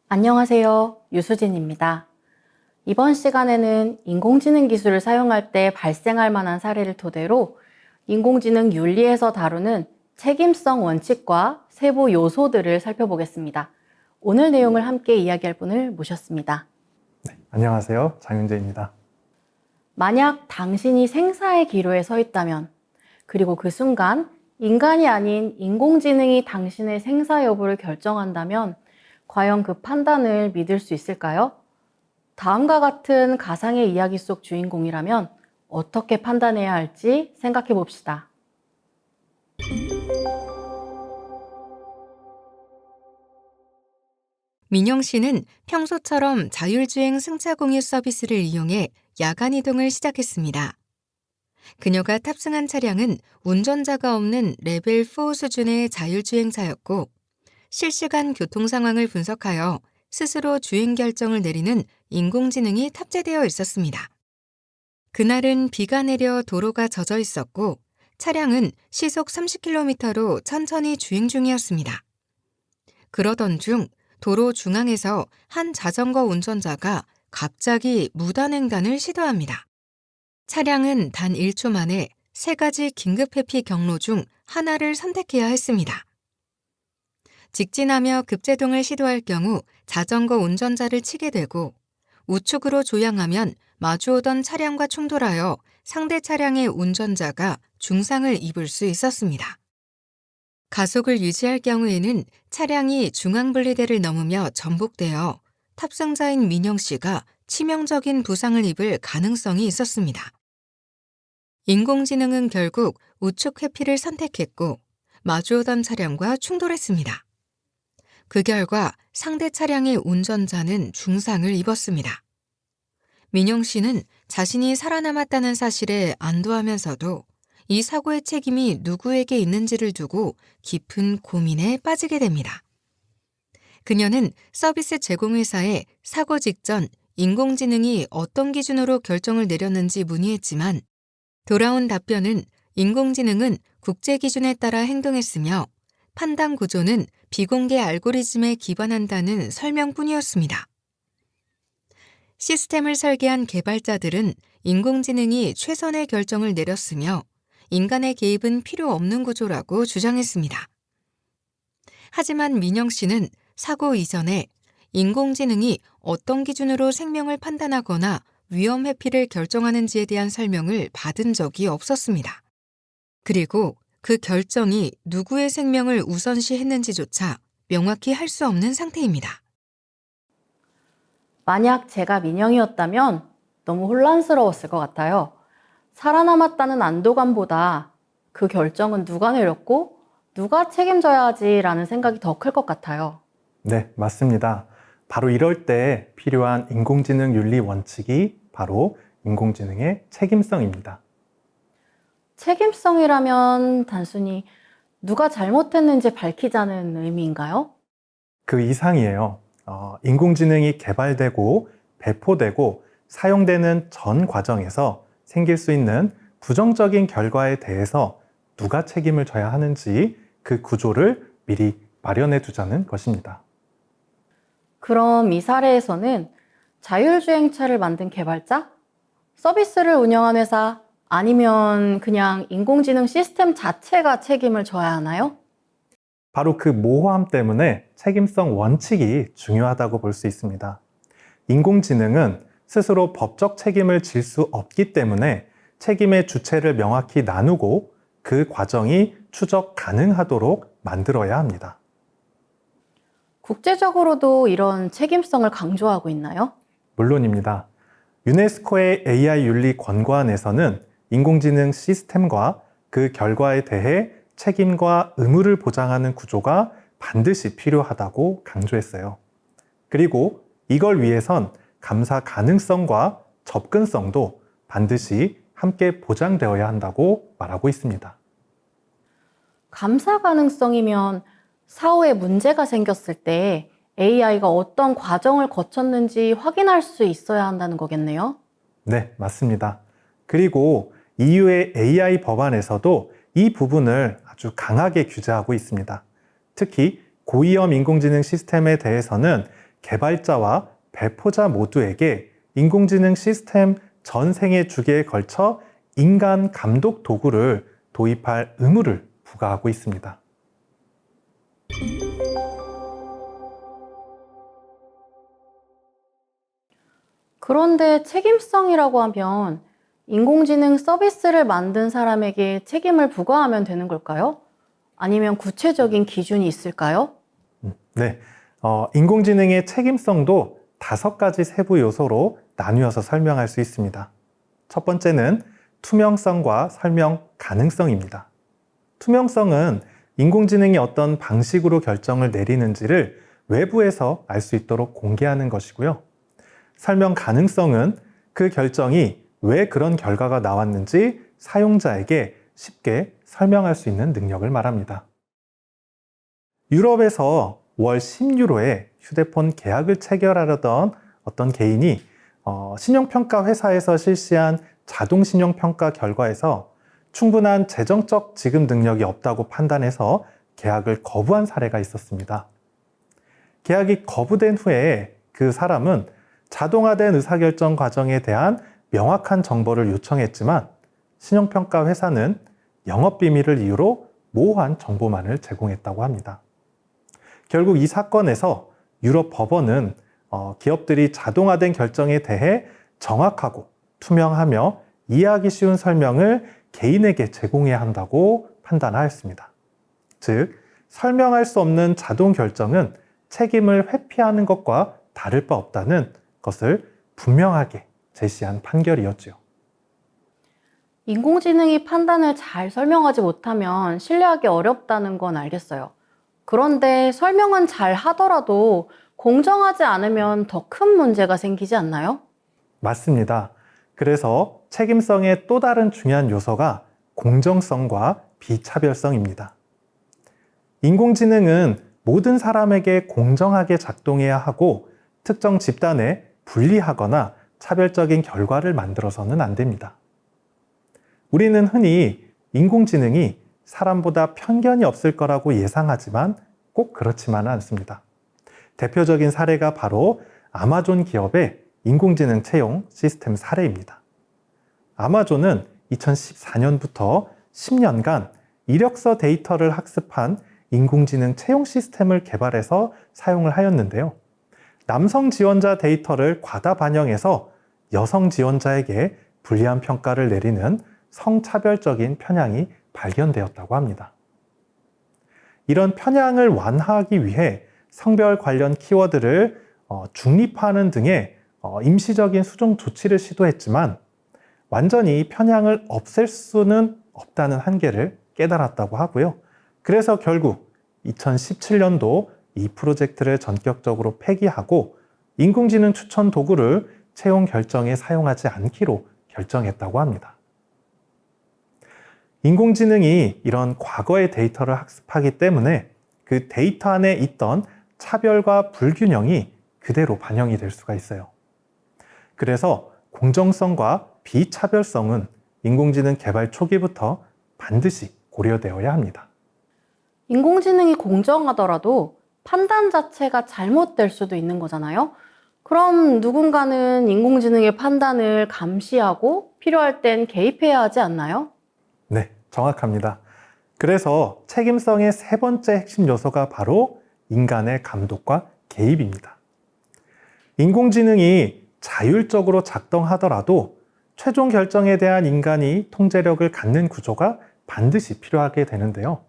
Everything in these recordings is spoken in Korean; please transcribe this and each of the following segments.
안녕하세요. 유수진입니다. 이번 시간에는 인공지능 기술을 사용할 때 발생할 만한 사례를 토대로 인공지능 윤리에서 다루는 책임성 원칙과 세부 요소들을 살펴보겠습니다. 오늘 내용을 함께 이야기할 분을 모셨습니다. 네, 안녕하세요. 장윤재입니다. 만약 당신이 생사의 기로에 서 있다면, 그리고 그 순간 인간이 아닌 인공지능이 당신의 생사 여부를 결정한다면 과연 그 판단을 믿을 수 있을까요? 다음과 같은 가상의 이야기 속 주인공이라면 어떻게 판단해야 할지 생각해 봅시다. 민영 씨는 평소처럼 자율주행 승차 공유 서비스를 이용해 야간 이동을 시작했습니다. 그녀가 탑승한 차량은 운전자가 없는 레벨 4 수준의 자율주행차였고, 실시간 교통 상황을 분석하여 스스로 주행 결정을 내리는 인공지능이 탑재되어 있었습니다. 그날은 비가 내려 도로가 젖어 있었고, 차량은 시속 30km로 천천히 주행 중이었습니다. 그러던 중 도로 중앙에서 한 자전거 운전자가 갑자기 무단횡단을 시도합니다. 차량은 단 1초 만에 3가지 긴급 회피 경로 중 하나를 선택해야 했습니다. 직진하며 급제동을 시도할 경우 자전거 운전자를 치게 되고, 우측으로 조향하면 마주오던 차량과 충돌하여 상대 차량의 운전자가 중상을 입을 수 있었습니다. 가속을 유지할 경우에는 차량이 중앙분리대를 넘으며 전복되어 탑승자인 민영 씨가 치명적인 부상을 입을 가능성이 있었습니다. 인공지능은 결국 우측 회피를 선택했고 마주오던 차량과 충돌했습니다. 그 결과 상대 차량의 운전자는 중상을 입었습니다. 민영 씨는 자신이 살아남았다는 사실에 안도하면서도 이 사고의 책임이 누구에게 있는지를 두고 깊은 고민에 빠지게 됩니다. 그녀는 서비스 제공회사에 사고 직전 인공지능이 어떤 기준으로 결정을 내렸는지 문의했지만, 돌아온 답변은 인공지능은 국제 기준에 따라 행동했으며 판단 구조는 비공개 알고리즘에 기반한다는 설명뿐이었습니다. 시스템을 설계한 개발자들은 인공지능이 최선의 결정을 내렸으며 인간의 개입은 필요 없는 구조라고 주장했습니다. 하지만 민영 씨는 사고 이전에 인공지능이 어떤 기준으로 생명을 판단하거나 위험 회피를 결정하는지에 대한 설명을 받은 적이 없었습니다. 그리고 그 결정이 누구의 생명을 우선시했는지조차 명확히 할 수 없는 상태입니다. 만약 제가 민영이었다면 너무 혼란스러웠을 것 같아요. 살아남았다는 안도감보다 그 결정은 누가 내렸고 누가 책임져야 하지라는 생각이 더 클 것 같아요. 네, 맞습니다. 바로 이럴 때 필요한 인공지능 윤리 원칙이 바로 인공지능의 책임성입니다. 책임성이라면 단순히 누가 잘못했는지 밝히자는 의미인가요? 그 이상이에요. 인공지능이 개발되고 배포되고 사용되는 전 과정에서 생길 수 있는 부정적인 결과에 대해서 누가 책임을 져야 하는지 그 구조를 미리 마련해 두자는 것입니다. 그럼 이 사례에서는 자율주행차를 만든 개발자? 서비스를 운영한 회사? 아니면 그냥 인공지능 시스템 자체가 책임을 져야 하나요? 바로 그 모호함 때문에 책임성 원칙이 중요하다고 볼 수 있습니다. 인공지능은 스스로 법적 책임을 질 수 없기 때문에 책임의 주체를 명확히 나누고 그 과정이 추적 가능하도록 만들어야 합니다. 국제적으로도 이런 책임성을 강조하고 있나요? 물론입니다. 유네스코의 AI 윤리 권고안에서는 인공지능 시스템과 그 결과에 대해 책임과 의무를 보장하는 구조가 반드시 필요하다고 강조했어요. 그리고 이걸 위해선 감사 가능성과 접근성도 반드시 함께 보장되어야 한다고 말하고 있습니다. 감사 가능성이면 사후에 문제가 생겼을 때 AI가 어떤 과정을 거쳤는지 확인할 수 있어야 한다는 거겠네요. 네, 맞습니다. 그리고 EU의 AI 법안에서도 이 부분을 아주 강하게 규제하고 있습니다. 특히 고위험 인공지능 시스템에 대해서는 개발자와 배포자 모두에게 인공지능 시스템 전 생애 주기에 걸쳐 인간 감독 도구를 도입할 의무를 부과하고 있습니다. 그런데 책임성이라고 하면 인공지능 서비스를 만든 사람에게 책임을 부과하면 되는 걸까요? 아니면 구체적인 기준이 있을까요? 네, 인공지능의 책임성도 5가지 세부 요소로 나뉘어서 설명할 수 있습니다. 첫 번째는 투명성과 설명 가능성입니다. 투명성은 인공지능이 어떤 방식으로 결정을 내리는지를 외부에서 알 수 있도록 공개하는 것이고요. 설명 가능성은 그 결정이 왜 그런 결과가 나왔는지 사용자에게 쉽게 설명할 수 있는 능력을 말합니다. 유럽에서 월 10유로에 휴대폰 계약을 체결하려던 어떤 개인이 신용평가 회사에서 실시한 자동 신용평가 결과에서 충분한 재정적 지급 능력이 없다고 판단해서 계약을 거부한 사례가 있었습니다. 계약이 거부된 후에 그 사람은 자동화된 의사결정 과정에 대한 명확한 정보를 요청했지만 신용평가 회사는 영업비밀을 이유로 모호한 정보만을 제공했다고 합니다. 결국 이 사건에서 유럽 법원은 기업들이 자동화된 결정에 대해 정확하고 투명하며 이해하기 쉬운 설명을 개인에게 제공해야 한다고 판단하였습니다. 즉, 설명할 수 없는 자동 결정은 책임을 회피하는 것과 다를 바 없다는 것을 분명하게 제시한 판결이었지요. 인공지능이 판단을 잘 설명하지 못하면 신뢰하기 어렵다는 건 알겠어요. 그런데 설명은 잘 하더라도 공정하지 않으면 더 큰 문제가 생기지 않나요? 맞습니다. 그래서 책임성의 또 다른 중요한 요소가 공정성과 비차별성입니다. 인공지능은 모든 사람에게 공정하게 작동해야 하고 특정 집단에 불리하거나 차별적인 결과를 만들어서는 안 됩니다. 우리는 흔히 인공지능이 사람보다 편견이 없을 거라고 예상하지만 꼭 그렇지만은 않습니다. 대표적인 사례가 바로 아마존 기업의 인공지능 채용 시스템 사례입니다. 아마존은 2014년부터 10년간 이력서 데이터를 학습한 인공지능 채용 시스템을 개발해서 사용을 하였는데요. 남성 지원자 데이터를 과다 반영해서 여성 지원자에게 불리한 평가를 내리는 성차별적인 편향이 발견되었다고 합니다. 이런 편향을 완화하기 위해 성별 관련 키워드를 중립화하는 등의 임시적인 수정 조치를 시도했지만 완전히 편향을 없앨 수는 없다는 한계를 깨달았다고 하고요. 그래서 결국 2017년도 이 프로젝트를 전격적으로 폐기하고 인공지능 추천 도구를 채용 결정에 사용하지 않기로 결정했다고 합니다. 인공지능이 이런 과거의 데이터를 학습하기 때문에 그 데이터 안에 있던 차별과 불균형이 그대로 반영이 될 수가 있어요. 그래서 공정성과 비차별성은 인공지능 개발 초기부터 반드시 고려되어야 합니다. 인공지능이 공정하더라도 판단 자체가 잘못될 수도 있는 거잖아요. 그럼 누군가는 인공지능의 판단을 감시하고 필요할 땐 개입해야 하지 않나요? 네, 정확합니다. 그래서 책임성의 세 번째 핵심 요소가 바로 인간의 감독과 개입입니다. 인공지능이 자율적으로 작동하더라도 최종 결정에 대한 인간이 통제력을 갖는 구조가 반드시 필요하게 되는데요.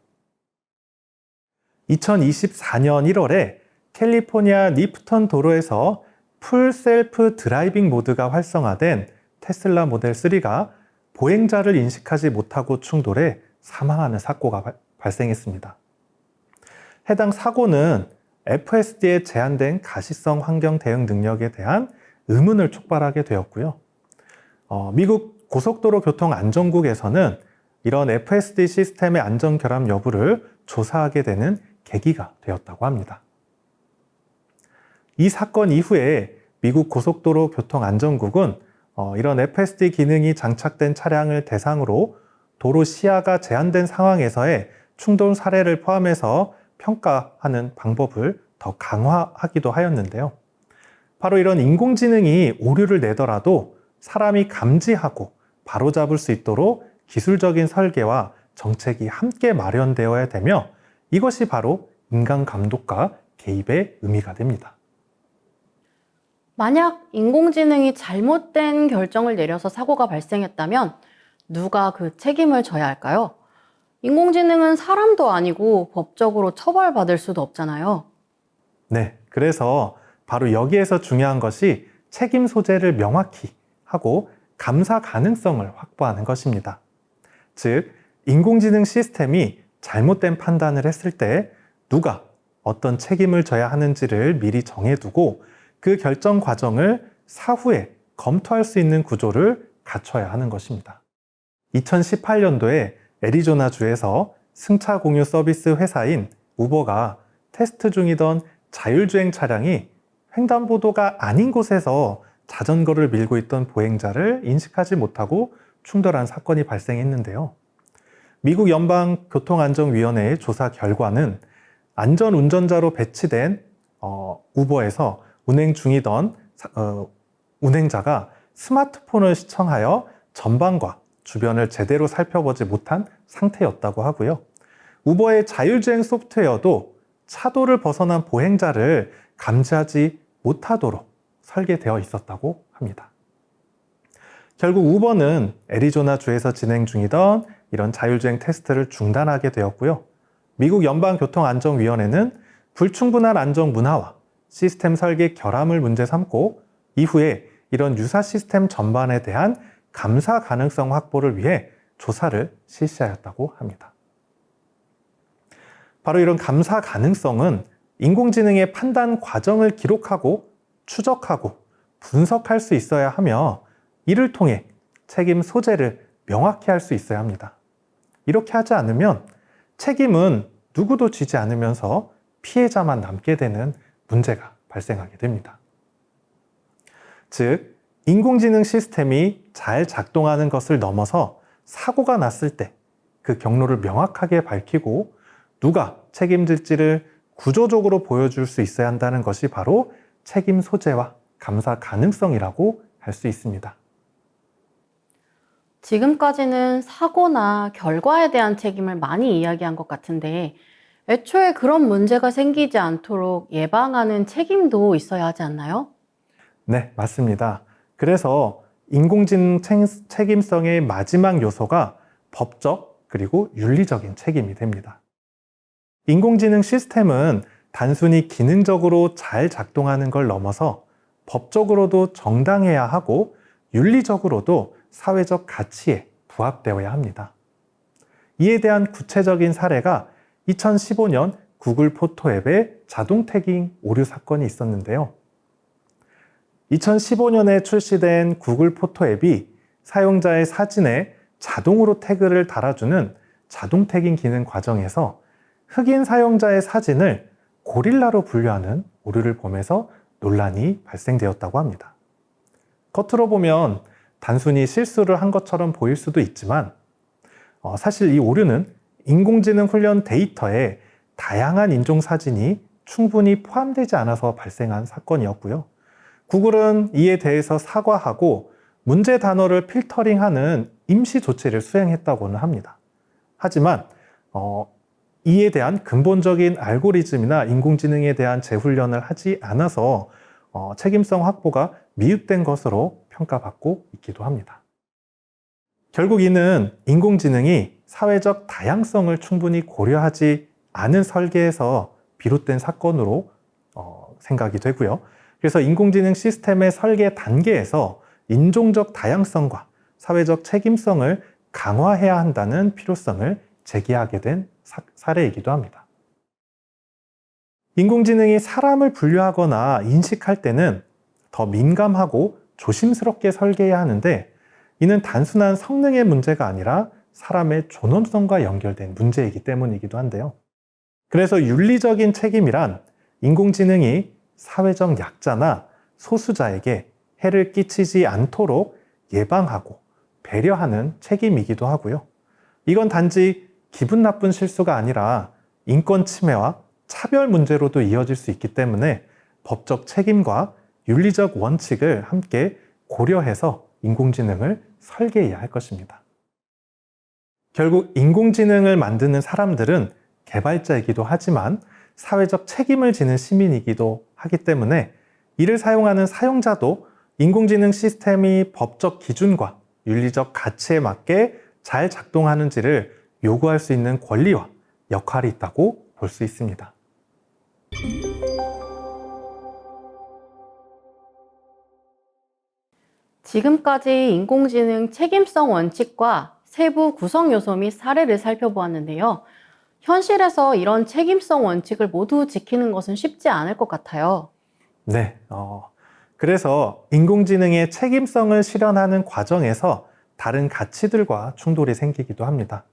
2024년 1월에 캘리포니아 리프턴 도로에서 풀 셀프 드라이빙 모드가 활성화된 테슬라 모델 3가 보행자를 인식하지 못하고 충돌해 사망하는 사고가 발생했습니다. 해당 사고는 FSD에 제한된 가시성 환경 대응 능력에 대한 의문을 촉발하게 되었고요. 미국 고속도로 교통 안전국에서는 이런 FSD 시스템의 안전 결함 여부를 조사하게 되는 계기가 되었다고 합니다. 이 사건 이후에 미국 고속도로 교통안전국은 이런 FSD 기능이 장착된 차량을 대상으로 도로 시야가 제한된 상황에서의 충돌 사례를 포함해서 평가하는 방법을 더 강화하기도 하였는데요. 바로 이런 인공지능이 오류를 내더라도 사람이 감지하고 바로잡을 수 있도록 기술적인 설계와 정책이 함께 마련되어야 되며 이것이 바로 인간 감독과 개입의 의미가 됩니다. 만약 인공지능이 잘못된 결정을 내려서 사고가 발생했다면 누가 그 책임을 져야 할까요? 인공지능은 사람도 아니고 법적으로 처벌받을 수도 없잖아요. 네, 그래서 바로 여기에서 중요한 것이 책임 소재를 명확히 하고 감사 가능성을 확보하는 것입니다. 즉, 인공지능 시스템이 잘못된 판단을 했을 때 누가 어떤 책임을 져야 하는지를 미리 정해두고 그 결정 과정을 사후에 검토할 수 있는 구조를 갖춰야 하는 것입니다. 2018년도에 애리조나주에서 승차 공유 서비스 회사인 우버가 테스트 중이던 자율주행 차량이 횡단보도가 아닌 곳에서 자전거를 밀고 있던 보행자를 인식하지 못하고 충돌한 사건이 발생했는데요. 미국 연방교통안전위원회의 조사 결과는 안전운전자로 배치된 우버에서 운행 중이던 운행자가 스마트폰을 시청하여 전방과 주변을 제대로 살펴보지 못한 상태였다고 하고요. 우버의 자율주행 소프트웨어도 차도를 벗어난 보행자를 감지하지 못하도록 설계되어 있었다고 합니다. 결국 우버는 애리조나주에서 진행 중이던 이런 자율주행 테스트를 중단하게 되었고요. 미국 연방교통안전위원회는 불충분한 안전 문화와 시스템 설계 결함을 문제 삼고 이후에 이런 유사 시스템 전반에 대한 감사 가능성 확보를 위해 조사를 실시하였다고 합니다. 바로 이런 감사 가능성은 인공지능의 판단 과정을 기록하고 추적하고 분석할 수 있어야 하며 이를 통해 책임 소재를 명확히 할 수 있어야 합니다. 이렇게 하지 않으면 책임은 누구도 지지 않으면서 피해자만 남게 되는 문제가 발생하게 됩니다. 즉, 인공지능 시스템이 잘 작동하는 것을 넘어서 사고가 났을 때 그 경로를 명확하게 밝히고 누가 책임질지를 구조적으로 보여줄 수 있어야 한다는 것이 바로 책임 소재와 감사 가능성이라고 할 수 있습니다. 지금까지는 사고나 결과에 대한 책임을 많이 이야기한 것 같은데 애초에 그런 문제가 생기지 않도록 예방하는 책임도 있어야 하지 않나요? 네, 맞습니다. 그래서 인공지능 책임성의 마지막 요소가 법적 그리고 윤리적인 책임이 됩니다. 인공지능 시스템은 단순히 기능적으로 잘 작동하는 걸 넘어서 법적으로도 정당해야 하고 윤리적으로도 사회적 가치에 부합되어야 합니다. 이에 대한 구체적인 사례가 2015년 구글 포토 앱의 자동 태깅 오류 사건이 있었는데요. 2015년에 출시된 구글 포토 앱이 사용자의 사진에 자동으로 태그를 달아주는 자동 태깅 기능 과정에서 흑인 사용자의 사진을 고릴라로 분류하는 오류를 보면서 논란이 발생되었다고 합니다. 겉으로 보면 단순히 실수를 한 것처럼 보일 수도 있지만 사실 이 오류는 인공지능 훈련 데이터에 다양한 인종 사진이 충분히 포함되지 않아서 발생한 사건이었고요. 구글은 이에 대해서 사과하고 문제 단어를 필터링하는 임시 조치를 수행했다고는 합니다. 하지만 이에 대한 근본적인 알고리즘이나 인공지능에 대한 재훈련을 하지 않아서 책임성 확보가 미흡된 것으로 평가받고 있기도 합니다. 결국 이는 인공지능이 사회적 다양성을 충분히 고려하지 않은 설계에서 비롯된 사건으로 생각이 되고요. 그래서 인공지능 시스템의 설계 단계에서 인종적 다양성과 사회적 책임성을 강화해야 한다는 필요성을 제기하게 된 사례이기도 합니다. 인공지능이 사람을 분류하거나 인식할 때는 더 민감하고 조심스럽게 설계해야 하는데 이는 단순한 성능의 문제가 아니라 사람의 존엄성과 연결된 문제이기 때문이기도 한데요. 그래서 윤리적인 책임이란 인공지능이 사회적 약자나 소수자에게 해를 끼치지 않도록 예방하고 배려하는 책임이기도 하고요. 이건 단지 기분 나쁜 실수가 아니라 인권 침해와 차별 문제로도 이어질 수 있기 때문에 법적 책임과 윤리적 원칙을 함께 고려해서 인공지능을 설계해야 할 것입니다. 결국 인공지능을 만드는 사람들은 개발자이기도 하지만 사회적 책임을 지는 시민이기도 하기 때문에 이를 사용하는 사용자도 인공지능 시스템이 법적 기준과 윤리적 가치에 맞게 잘 작동하는지를 요구할 수 있는 권리와 역할이 있다고 볼 수 있습니다. 지금까지 인공지능 책임성 원칙과 세부 구성 요소 및 사례를 살펴보았는데요. 현실에서 이런 책임성 원칙을 모두 지키는 것은 쉽지 않을 것 같아요. 네, 그래서 인공지능의 책임성을 실현하는 과정에서 다른 가치들과 충돌이 생기기도 합니다.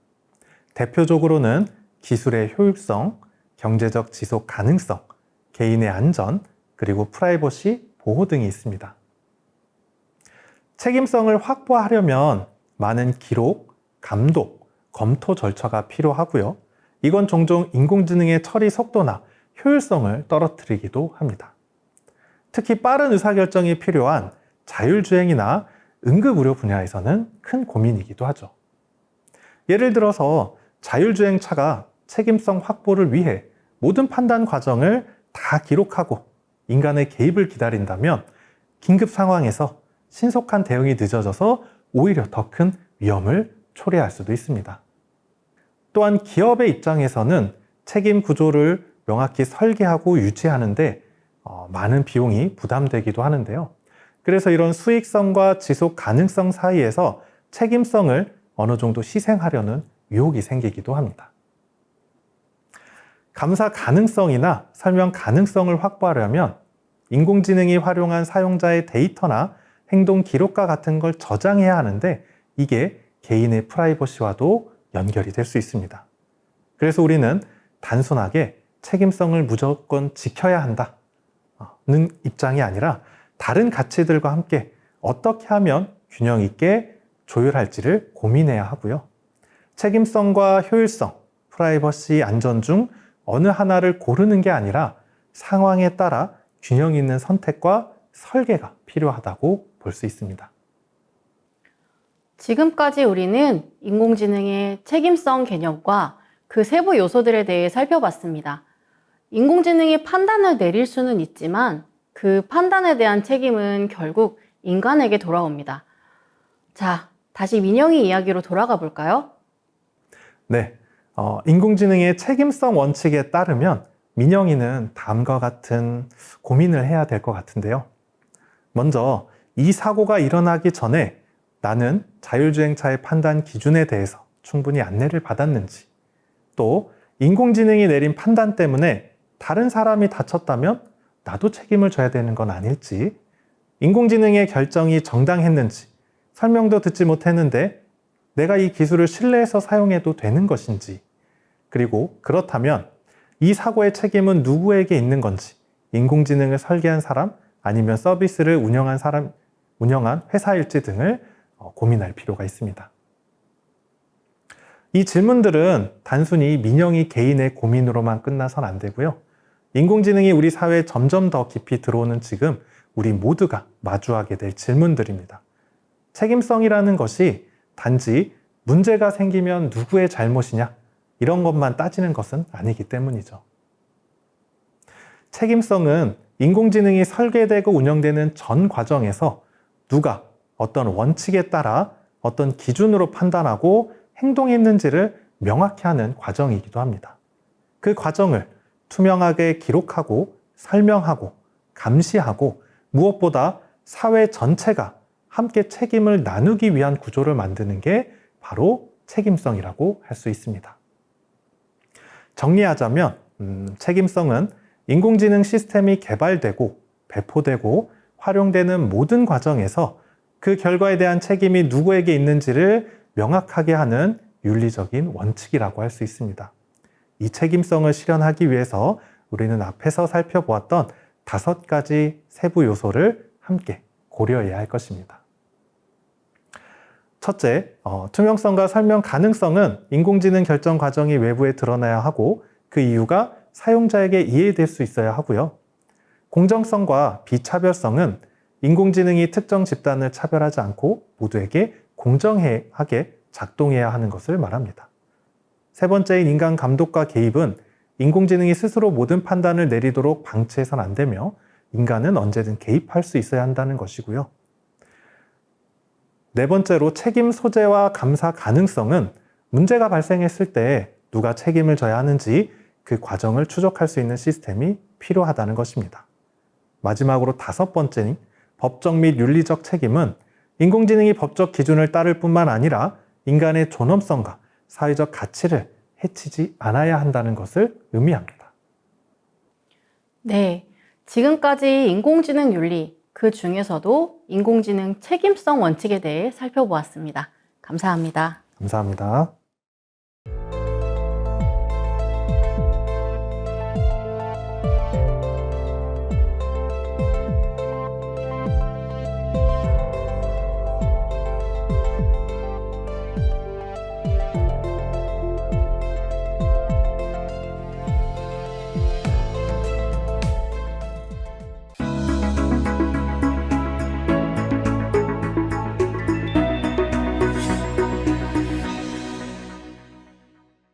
대표적으로는 기술의 효율성, 경제적 지속 가능성, 개인의 안전, 그리고 프라이버시 보호 등이 있습니다. 책임성을 확보하려면 많은 기록, 감독, 검토 절차가 필요하고요. 이건 종종 인공지능의 처리 속도나 효율성을 떨어뜨리기도 합니다. 특히 빠른 의사결정이 필요한 자율주행이나 응급의료 분야에서는 큰 고민이기도 하죠. 예를 들어서 자율주행차가 책임성 확보를 위해 모든 판단 과정을 다 기록하고 인간의 개입을 기다린다면 긴급 상황에서 신속한 대응이 늦어져서 오히려 더 큰 위험을 초래할 수도 있습니다. 또한 기업의 입장에서는 책임 구조를 명확히 설계하고 유지하는데 많은 비용이 부담되기도 하는데요. 그래서 이런 수익성과 지속 가능성 사이에서 책임성을 어느 정도 희생하려는 유혹이 생기기도 합니다. 감사 가능성이나 설명 가능성을 확보하려면 인공지능이 활용한 사용자의 데이터나 행동 기록과 같은 걸 저장해야 하는데 이게 개인의 프라이버시와도 연결이 될 수 있습니다. 그래서 우리는 단순하게 책임성을 무조건 지켜야 한다는 입장이 아니라 다른 가치들과 함께 어떻게 하면 균형 있게 조율할지를 고민해야 하고요. 책임성과 효율성, 프라이버시, 안전 중 어느 하나를 고르는 게 아니라 상황에 따라 균형 있는 선택과 설계가 필요하다고 볼 수 있습니다. 지금까지 우리는 인공지능의 책임성 개념과 그 세부 요소들에 대해 살펴봤습니다. 인공지능이 판단을 내릴 수는 있지만 그 판단에 대한 책임은 결국 인간에게 돌아옵니다. 자, 다시 민영이 이야기로 돌아가 볼까요? 네, 인공지능의 책임성 원칙에 따르면 민영이는 다음과 같은 고민을 해야 될 것 같은데요. 먼저 이 사고가 일어나기 전에 나는 자율주행차의 판단 기준에 대해서 충분히 안내를 받았는지, 또 인공지능이 내린 판단 때문에 다른 사람이 다쳤다면 나도 책임을 져야 되는 건 아닐지, 인공지능의 결정이 정당했는지, 설명도 듣지 못했는데 내가 이 기술을 신뢰해서 사용해도 되는 것인지, 그리고 그렇다면 이 사고의 책임은 누구에게 있는 건지, 인공지능을 설계한 사람 아니면 서비스를 운영한 회사일지 등을 고민할 필요가 있습니다. 이 질문들은 단순히 민영이 개인의 고민으로만 끝나선 안 되고요. 인공지능이 우리 사회에 점점 더 깊이 들어오는 지금 우리 모두가 마주하게 될 질문들입니다. 책임성이라는 것이 단지 문제가 생기면 누구의 잘못이냐 이런 것만 따지는 것은 아니기 때문이죠. 책임성은 인공지능이 설계되고 운영되는 전 과정에서 누가 어떤 원칙에 따라 어떤 기준으로 판단하고 행동했는지를 명확히 하는 과정이기도 합니다. 그 과정을 투명하게 기록하고 설명하고 감시하고 무엇보다 사회 전체가 함께 책임을 나누기 위한 구조를 만드는 게 바로 책임성이라고 할 수 있습니다. 정리하자면 책임성은 인공지능 시스템이 개발되고 배포되고 활용되는 모든 과정에서 그 결과에 대한 책임이 누구에게 있는지를 명확하게 하는 윤리적인 원칙이라고 할 수 있습니다. 이 책임성을 실현하기 위해서 우리는 앞에서 살펴보았던 5가지 세부 요소를 함께 고려해야 할 것입니다. 첫째, 투명성과 설명 가능성은 인공지능 결정 과정이 외부에 드러나야 하고 그 이유가 사용자에게 이해될 수 있어야 하고요. 공정성과 비차별성은 인공지능이 특정 집단을 차별하지 않고 모두에게 공정하게 작동해야 하는 것을 말합니다. 세 번째인 인간 감독과 개입은 인공지능이 스스로 모든 판단을 내리도록 방치해서는 안 되며 인간은 언제든 개입할 수 있어야 한다는 것이고요. 네 번째로 책임 소재와 감사 가능성은 문제가 발생했을 때 누가 책임을 져야 하는지 그 과정을 추적할 수 있는 시스템이 필요하다는 것입니다. 마지막으로 5번째인 법적 및 윤리적 책임은 인공지능이 법적 기준을 따를 뿐만 아니라 인간의 존엄성과 사회적 가치를 해치지 않아야 한다는 것을 의미합니다. 네, 지금까지 인공지능 윤리, 그 중에서도 인공지능 책임성 원칙에 대해 살펴보았습니다. 감사합니다. 감사합니다.